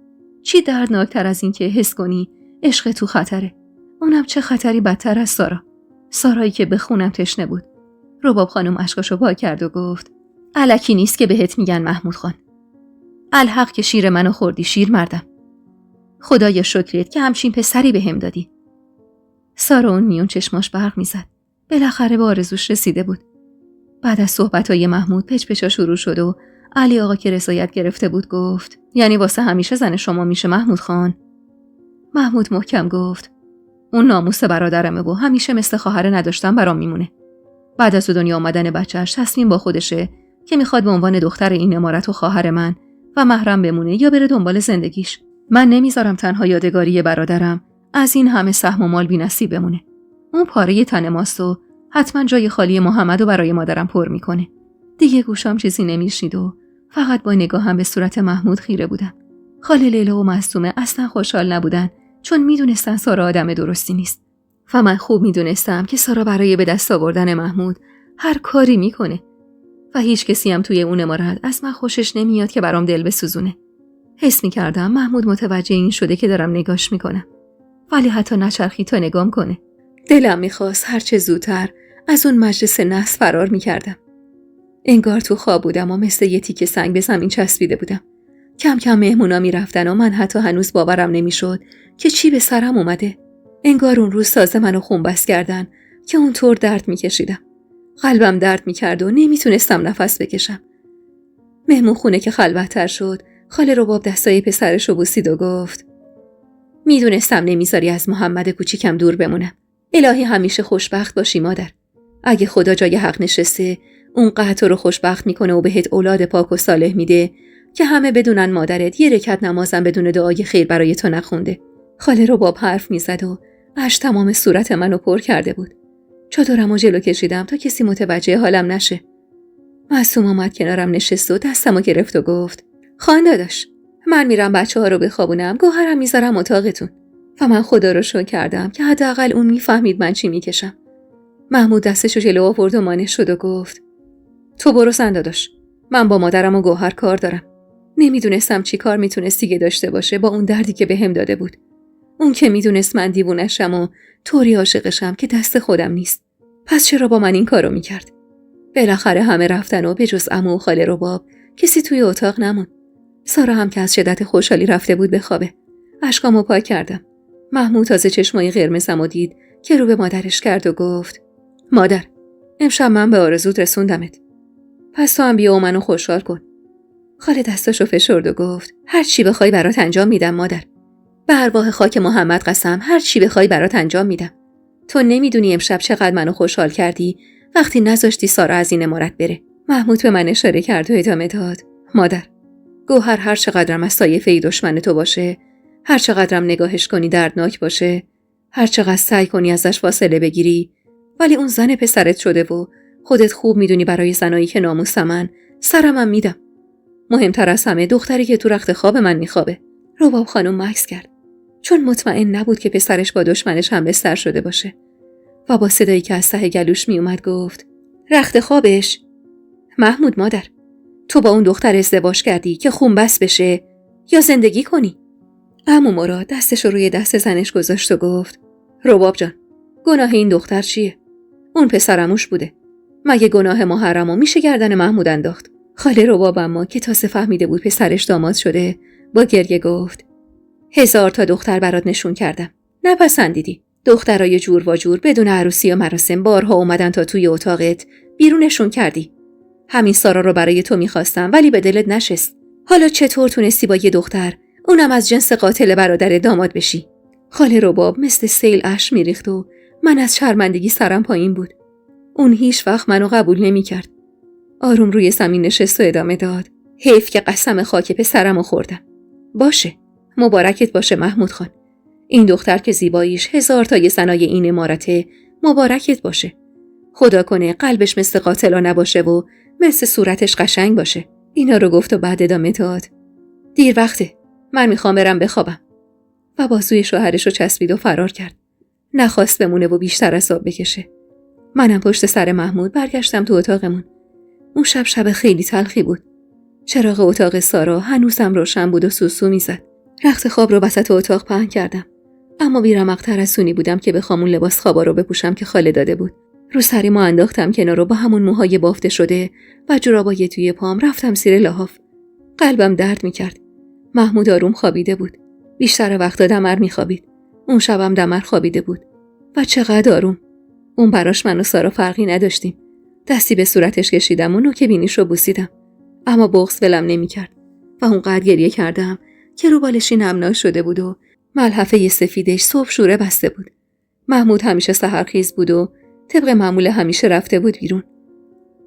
چی دردناکتر از این که حس کنی عشق تو خطره؟ اونم چه خطری بدتر از سارا. سارایی که به خونم تشنه بود. رباب خانم اشکاشو پاک کرد و گفت: الکی نیست که بهت میگن محمود خان. الحق که شیر منو خوردی شیر مردم. خدایا شکرت که همچین پسری بهم دادی. سارا اون میون چشماش برق میزد. بالاخره به آرزوش رسیده بود. بعد از صحبتای محمود پچ پچا شروع شد و علی آقا که رضایت گرفته بود گفت: یعنی واسه همیشه زن شما میشه محمود خان؟ محمود محکم گفت: اون ناموس برادرمه و همیشه مثل خواهر نداشتن برام میمونه. بعد از دنیا آمدن بچه‌اش تصمیم با خودشه که میخواد به عنوان دختر این امارت و خواهر من و محرم بمونه یا بره دنبال زندگیش. من نمیذارم تنها یادگاری برادرم از این همه سهم و مال بی‌نصیب بمونه. اون پاره تن ماست و حتما جای خالی محمدو برای مادرم پر میکنه. دیگه گوشام چیزی نمیشنید و فقط با نگاهم به صورت محمود خیره بودم. خاله لیلا و معصومه اصلا خوشحال نبودن چون میدونستن سارا آدم درستی نیست. و من خوب میدونستم که سارا برای به دست آوردن محمود هر کاری میکنه و هیچ کسی هم توی اون امارت از من خوشش نمیاد که برام دل بسوزونه. حس میکردم محمود متوجه این شده که دارم نگاش میکنم. ولی حتی نچرخی تا نگام کنه. دلم میخواست هرچه زودتر از اون مجلس نحس فرار میکردم. انگار تو خواب بودم و مثل یه تیکه سنگ به زمین چسبیده بودم. کم کم مهمونا میرفتن و من حتی هنوز باورم نمیشد که چی به سرم اومده. انگار اون روز تازه منو خون بس کردن که اونطور درد میکشیدم. قلبم درد میکرد و نمیتونستم نفس بکشم. مهمون خونه که خلوت‌تر شد، خاله رباب دستای پسرشو بوسید و گفت: میدونستم نمیذاری از محمد کوچیکم دور بمونم. الهی همیشه خوشبخت باشی مادر. اگه خدا جای حق نشسته، اون قحط رو خوشبخت میکنه و بهت اولاد پاک و صالح میده که همه بدونن مادرت یه رکعت نمازم بدون دعای خیر برای تو نخونده. خاله رباب حرف میزد و اشک تمام صورت منو پر کرده بود. چادرمو جلو کشیدم تا کسی متوجه حالم نشه. معصوم اومد کنارم نشست و دستمو گرفت و گفت: خان داداش، من میرم بچه‌ها رو بخوابونم، گوهرم میذارم اتاقتون. و من خدا رو شکر کردم که حداقل اون میفهمید من چی میکشم. محمود دستشو جلو آورد و مانع شد و گفت: تو برو سن داداش، من با مادرم و گوهر کار دارم. نمیدونستم چی کار میتونست دیگه داشته باشه با اون دردی که بهم داده بود. اون که میدونست من دیوونه‌شم و طوری عاشقشم که دست خودم نیست. پس چرا با من این کارو میکرد؟ بالاخره همه رفتن و به جز عمو و خاله رباب کسی توی اتاق نموند. سارا هم که از شدت خوشحالی رفته بود بخوابه. اشکامو پاک کردم. محمود تازه چشمای قرمزمو دید که رو به مادرش کرد و گفت: مادر، امشب من به آرزوت رسوندمت. پس تو هم بیا و منو خوشحال کن. خاله دستاشو فشرد و گفت: هر چی بخوای برات انجام میدم مادر. به ارواح خاک محمد قسم، هر چی بخوای برات انجام میدم. تو نمیدونی امشب چقدر منو خوشحال کردی وقتی نذاشتی سارا از این امارت بره. محمود به من اشاره کرد و ادامه داد: مادر، گوهر هر چقدرم از طایفه دشمن تو باشه، هر چقدرم نگاهش کنی دردناک باشه، هر چقدر سعی کنی ازش فاصله بگیری، ولی اون زن پسرت شده و خودت خوب میدونی برای زنایی که ناموسمن سرمم میدم. مهمتر از همه دختری که تو رخت خواب من میخوابه. رباب خانم مکث کرد چون مطمئن نبود که پسرش با دشمنش هم بستر شده باشه و با صدایی که از ته گلوش میومد گفت: رخت خوابش؟ محمود مادر، تو با اون دختر ازدواج کردی که خون بس بشه یا زندگی کنی؟ عمو مراد دستش رو روی دست زنش گذاشت و گفت: رباب جان، گناه این دختر چیه؟ اون پسرموش بوده. مگه گناه محرمو میشه گردن محمود انداخت؟ خاله رباب اما که تازه فهمیده بود پسرش داماد شده با گریه گفت: 1000 تا دختر برات نشون کردم. نپسندیدی. دخترای جور و جور بدون عروسی و مراسم بارها اومدن تا توی اتاقت، بیرونشون کردی. همین سارا رو برای تو میخواستم ولی به دلت نشست. حالا چطور تونستی با یه دختر، اونم از جنس قاتل برادر داماد بشی؟ خاله رباب مثل سیل اشک میریخت و من از شرمندگی سرم پایین بود. اون هیچ وقت منو قبول نمیکرد. آروم روی زمین نشست و ادامه داد. حیف که قسم خاک پسرمو خوردم. باشه، مبارکت باشه محمود خان. این دختر که زیباییش 1000 تا زنای این امارته، مبارکت باشه. خدا کنه قلبش مثل قاتلا نباشه و مثل صورتش قشنگ باشه. اینا رو گفت و بعد ادامه داد. دیر وقته. من میخوام برم بخوابم. و بازوی شوهرش رو چسبید و فرار کرد. نخواست بمونه و بیشتر عذاب بکشه. منم پشت سر محمود برگشتم تو اتاقمون. اون شب خیلی تلخی بود. چراغ اتاق سارا هنوزم روشن بود و سوسو میزد. رخت خواب رو وسط اتاق پهن کردم. اما بیرمق‌تر از سونی بودم که بخوام اون لباس خوابا رو بپوشم که خاله داده بود. رو سریمو انداختم کنار رو با همون موهای بافته شده و جورابای توی پام رفتم زیر لحاف. قلبم درد میکرد. محمود آروم خوابیده بود. بیشتر وقتا دمر میخوابید. اون شبم دمر خوابیده بود. و چقدر آروم. اون براش من و سارا فرقی نداشتیم. دستی به صورتش کشیدم و نوک بینیشو بوسیدم. اما بغض ولم نمیکرد. و اونقدر گریه کردم که روبالشی نمناک شده بود و ملحفه سفیدش صبح شوره بسته بود. محمود همیشه سحرخیز بود و طبق معمول همیشه رفته بود بیرون.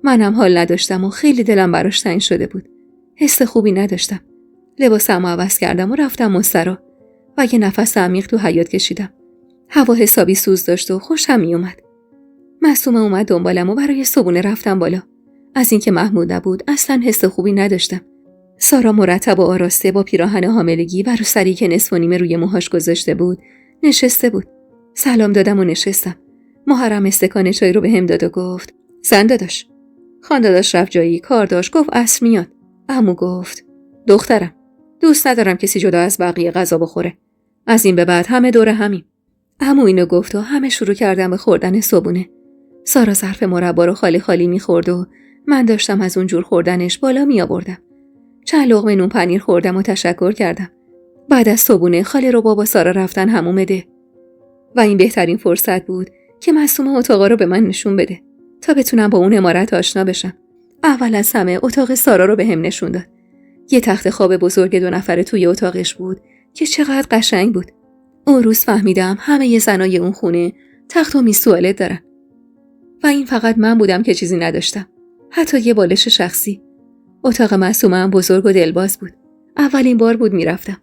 منم حال نداشتم و خیلی دلم براش تنگ شده بود. حس خوبی نداشتم. لباسمو عوض کردم و رفتم مسترا و یه نفس عمیق تو حیاط کشیدم. هوا حسابی سوز داشت و خوشم می اومد. معصومه اومد دنبالم و برای صبونه رفتم بالا. از اینکه محمود نبود اصلا حس خوبی نداشتم. سارا مرتب و آراسته با پیراهن حاملگی و روسری که نصف و نیمه روی موهاش گذاشته بود نشسته بود. سلام دادم و نشستم. محرم استکان چای رو بهم داد و گفت زن داداش. خان داداش رفت جایی کار داشت، گفت عصر میاد. عمو گفت دخترم دوست ندارم کسی جدا از بقیه غذا بخوره. از این به بعد همه دور همیم. عمو اینو گفت و همه شروع کردن به خوردن صبونه. سارا ظرف مربا رو خالی خالی میخورد و من داشتم از اون جور خوردنش بالا می آوردم. چند لقمه نون پنیر خوردم و تشکر کردم. بعد از صبونه خاله رو با سارا رفتن حموم ده. و این بهترین فرصت بود که معصومه اتاقا رو به من نشون بده تا بتونم با اون عمارت آشنا بشم. اول از همه اتاق سارا رو بهم نشون داد. یه تخت خواب بزرگ 2 نفره توی اتاقش بود که چقدر قشنگ بود. اون روز فهمیدم همه زنای اون خونه تخت و میز توالت دارن. و این فقط من بودم که چیزی نداشتم. حتی یه بالش شخصی. اتاق معصومه هم بزرگ و دلباز بود. اولین بار بود میرفتم.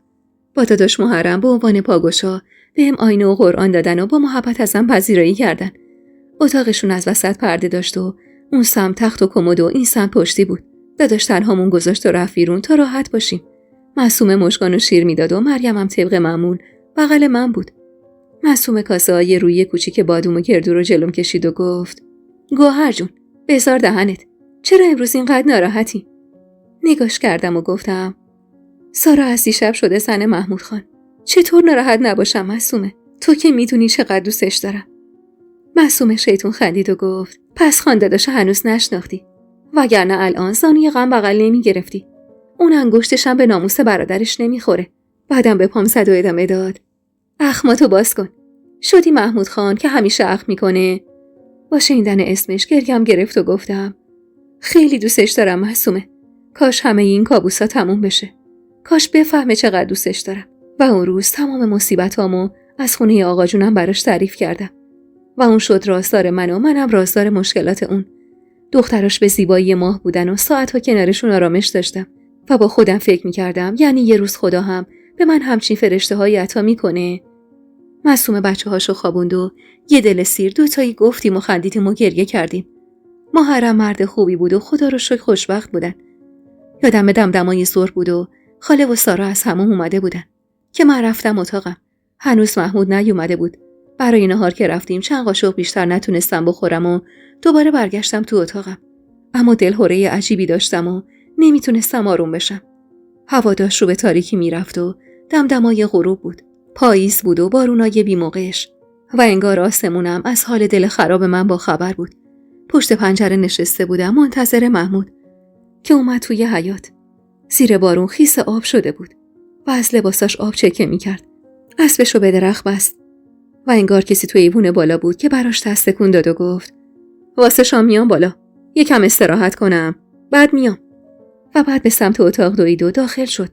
با داداش محرم به عنوان پاگوشا بهم آینه و قرآن دادن و با محبت ازم پذیرایی کردن. اتاقشون از وسط پرده داشت و اون سمت تخت و کمد و این سمت پشتی بود. داداش تنهامون گذاشت و رفت بیرون تا راحت باشیم. معصومه مشکان و شیر میداد و مریم هم طبق معمول بغل من بود. معصومه کاسه های روی کوچیک بادوم و گردو رو جلوم کشید و گفت گوهر جون بذار دهنت، چرا امروز اینقدر ناراحتی؟ نگاش کردم و گفتم سارا از دیشب شده زن محمود خان. چطور ناراحت نباشم معصومه؟ تو که میدونی چقدر دوستش دارم. معصومه شیطون خندید و گفت پس خان داداش هنوز نشناختی، وگرنه الان زانوی غم بغل نمی گرفتی. اون انگشتشم به ناموس برادرش نمیخوره. بعدم به پام زد و ادامه داد اخماتو باز کن. شدی محمود خان که همیشه اخم میکنه. با شنیدن اسمش گریم گرفت و گفتم خیلی دوستش دارم معصومه. کاش همه این کابوسا تموم بشه. کاش بفهمه چقدر دوستش دارم. و اون روز تمام مصیبتامو از خونه آقا جونم براش تعریف کردم. و اون شد رازدار من و منم رازدار مشکلات اون. دختراش به زیبایی ماه بودن و ساعتها کنارشون آرامش داشتم. و با خودم فکر میکردم یعنی یه روز خدا هم به من همچین فرشته هایی عطا میکنه. معصومه بچه هاشو خوابوند و یه دل سیر 2 تایی گفتیم و خندیدیم و گریه کردیم. محرم مرد خوبی بود و خدا رو شکر خوشبخت بودن. یادم دمدمای ظهر بود و خاله و سارا از حموم اومده بودن که من رفتم اتاقم. هنوز محمود نیومده بود. برای نهار که رفتیم چند قاشق بیشتر نتونستم بخورم و دوباره برگشتم تو اتاقم. اما دلهوره عجیبی داشتم و نمیتونستم آروم بشم. هوا داشت رو به تاریکی میرفت و دمدمای غروب بود. پاییز بود و بارونای بی‌موقعش و انگار آسمونم از حال دل خراب من با خبر بود. پشت پنجره نشسته بودم منتظر محمود که اومد توی حیاط. زیر بارون خیس آب شده بود. و از لباساش آب چکه میکرد. اسبشو به درخت بست و انگار کسی توی ایوون بالا بود که براش دست تکون داد و گفت واسه شام میام بالا، یکم استراحت کنم، بعد میام. و بعد به سمت اتاق دوید و داخل شد.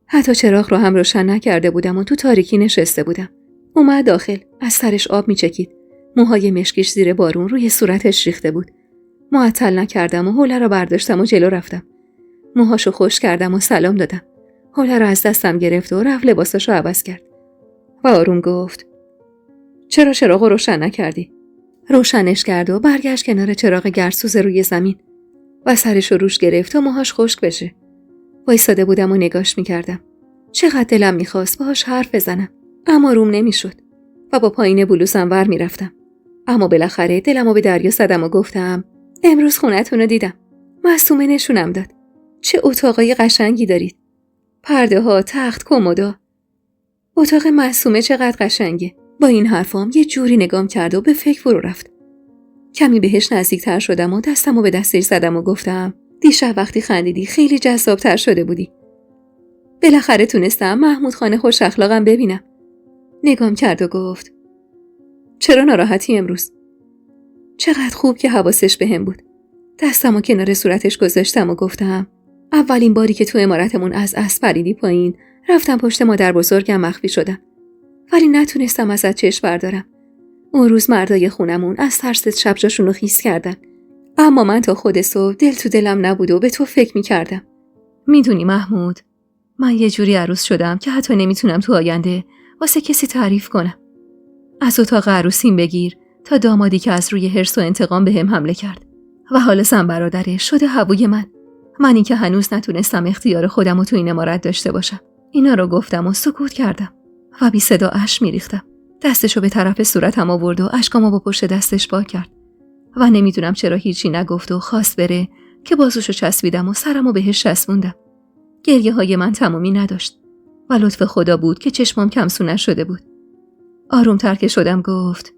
حتی چراغ رو هم روشن نکرده بودم و تو تاریکی نشسته بودم. اومد داخل، از سرش آب میچکید. موهای مشکیش زیر بارون روی صورتش ریخته بود. معطل نکردم و حوله رو برداشتم و جلو رفتم. موهاشو خشک کردم و سلام دادم. حوله رو از دستم گرفت و رفت لباساشو عوض کرد. و آروم گفت چرا چراغ رو روشن نکردی؟ روشنش کرد و برگشت کنار چراغ گرسوز روی زمین و سرش رو روش گرفت تا موهاش خشک بشه. وایساده بودم و نگاش میکردم. چقدر دلم میخواست باهاش حرف بزنم، اما روم نمیشد و با پایین بلوزم ور میرفتم. اما بالاخره دلمو به دریا زدم و گفتم امروز خونتون رو دیدم. معصومه نشونم داد. چه اتاقای قشنگی دارید. پرده ها، تخت، کمودا. اتاق معصومه چقدر قشنگه. با این حرفام یه جوری نگام کرد و به فکر فرو رفت. کمی بهش نزدیکتر شدم و دستمو به دستش زدم و گفتم دیشب وقتی خندیدی خیلی جذابتر شده بودی. بالاخره تونستم محمود خان خوش اخلاقم ببینم. نگام کرد و گفت چرا ناراحتی امروز؟ چقدر خوب که حواسش بهم بود. دستمو کنار صورتش گذاشتم و گفتم اولین باری که تو عمارتمون از اسب پریدی پایین، رفتم پشت مادر بزرگم مخفی شدم. ولی نتونستم ازت چشم بردارم. اون روز مردای خونمون از ترس شب جاشون رو خیس کردن. اما من تا خود صبح دل تو دلم نبود و به تو فکر می‌کردم. میدونی محمود، من یه جوری عروس شدم که حتی نمیتونم تو آینده واسه کسی تعریف کنم. از اتاق عروسیم بگیر تا دامادی که از روی حرص و انتقام بهم حمله کرد و حالا زن برادرش شده هووی منی که هنوز نتونستم اختیار خودم رو تو این عمارت داشته باشم. اینا رو گفتم و سکوت کردم و بی صدا اشک میریختم. دستشو به طرف صورتم آورد و اشکامو با پشت دستش پاک کرد و نمیدونم چرا هیچی نگفت و خواست بره که بازوشو چسبیدم و سرمو بهش چسبوندم. گریه های من تمومی نداشت و لطف خدا بود که چشمام کمسو نشده بود. آرومتر که شدم گفت